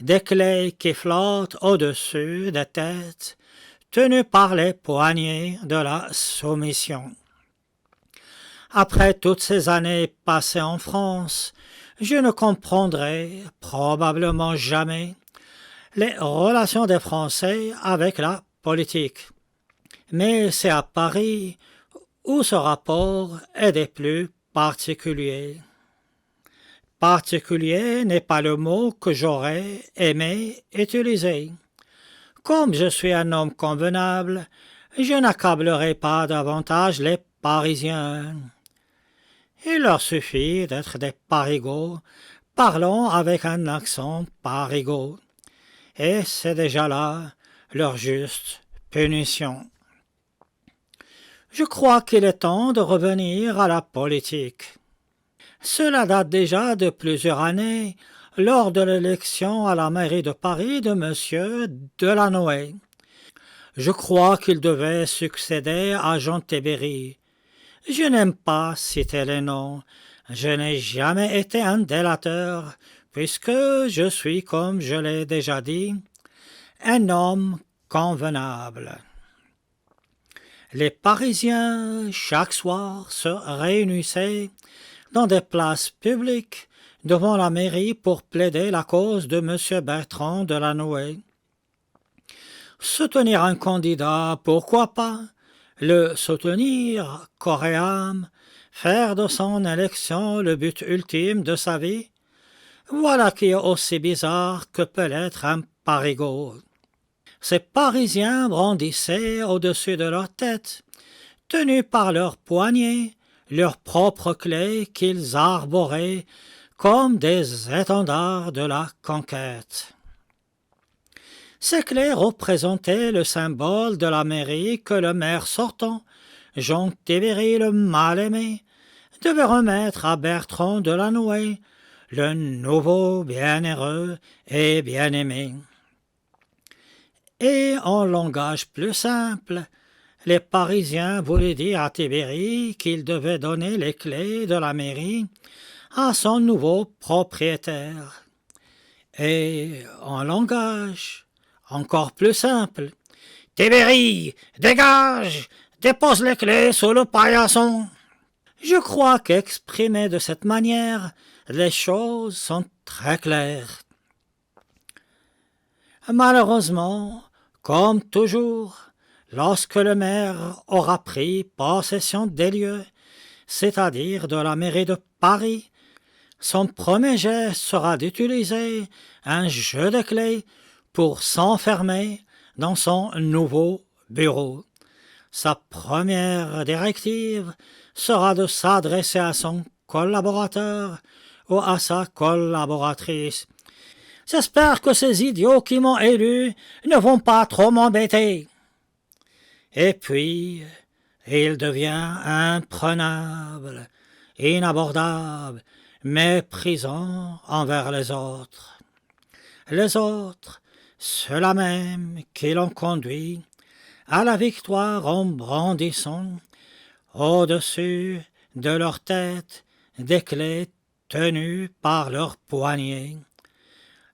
des clés qui flottent au-dessus des têtes, tenues par les poignets de la soumission. Après toutes ces années passées en France, je ne comprendrai probablement jamais les relations des Français avec la politique. Mais c'est à Paris où ce rapport est des plus particuliers. Particulier n'est pas le mot que j'aurais aimé utiliser. Comme je suis un homme convenable, je n'accablerai pas davantage les Parisiens. Il leur suffit d'être des parigots, parlant avec un accent parigot, et c'est déjà là leur juste punition. Je crois qu'il est temps de revenir à la politique. Cela date déjà de plusieurs années, lors de l'élection à la mairie de Paris de M. Delanoë. Je crois qu'il devait succéder à Jean Théberry. Je n'aime pas citer les noms. Je n'ai jamais été un délateur, puisque je suis, comme je l'ai déjà dit, un homme convenable. Les Parisiens, chaque soir, se réunissaient dans des places publiques devant la mairie pour plaider la cause de M. Bertrand Delanoë. Soutenir un candidat, pourquoi pas? Le soutenir, corps et âme, faire de son élection le but ultime de sa vie? Voilà qui est aussi bizarre que peut l'être un parigot. Ces Parisiens brandissaient au-dessus de leur tête, tenus par leurs poignets, leurs propres clés qu'ils arboraient comme des étendards de la conquête. Ces clés représentaient le symbole de la mairie que le maire sortant, Jean Théberry le mal-aimé, devait remettre à Bertrand Delanoë, le nouveau bienheureux et bien-aimé. Et en langage plus simple, les Parisiens voulaient dire à Théberry qu'il devait donner les clés de la mairie à son nouveau propriétaire. Et en langage encore plus simple, « Théberry, dégage, dépose les clés sous le paillasson !» Je crois qu'exprimées de cette manière, les choses sont très claires. Malheureusement, comme toujours, lorsque le maire aura pris possession des lieux, c'est-à-dire de la mairie de Paris, son premier geste sera d'utiliser un jeu de clés pour s'enfermer dans son nouveau bureau. Sa première directive sera de s'adresser à son collaborateur ou à sa collaboratrice. « J'espère que ces idiots qui m'ont élu ne vont pas trop m'embêter. » Et puis, il devient imprenable, inabordable, méprisant envers les autres. Les autres, ceux-là même qui l'ont conduit à la victoire en brandissant au-dessus de leur tête des clés tenues par leurs poignets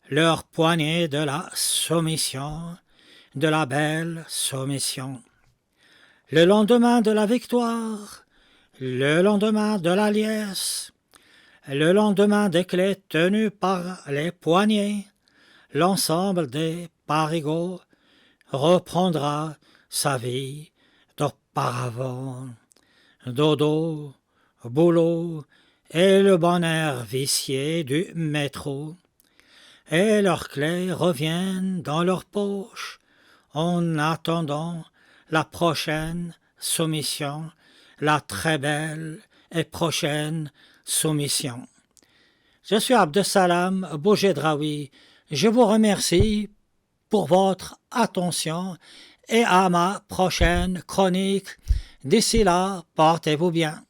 de la soumission, de la belle soumission. Le lendemain de la victoire, le lendemain de la liesse, le lendemain des clés tenues par les poignets, l'ensemble des parigots reprendra sa vie d'auparavant. Dodo, boulot et le bon air vicié du métro. Et leurs clés reviennent dans leurs poches en attendant la prochaine soumission, la très belle et prochaine soumission. Je suis Abdesalam Boujedraoui. Je vous remercie pour votre attention et à ma prochaine chronique. D'ici là, portez-vous bien.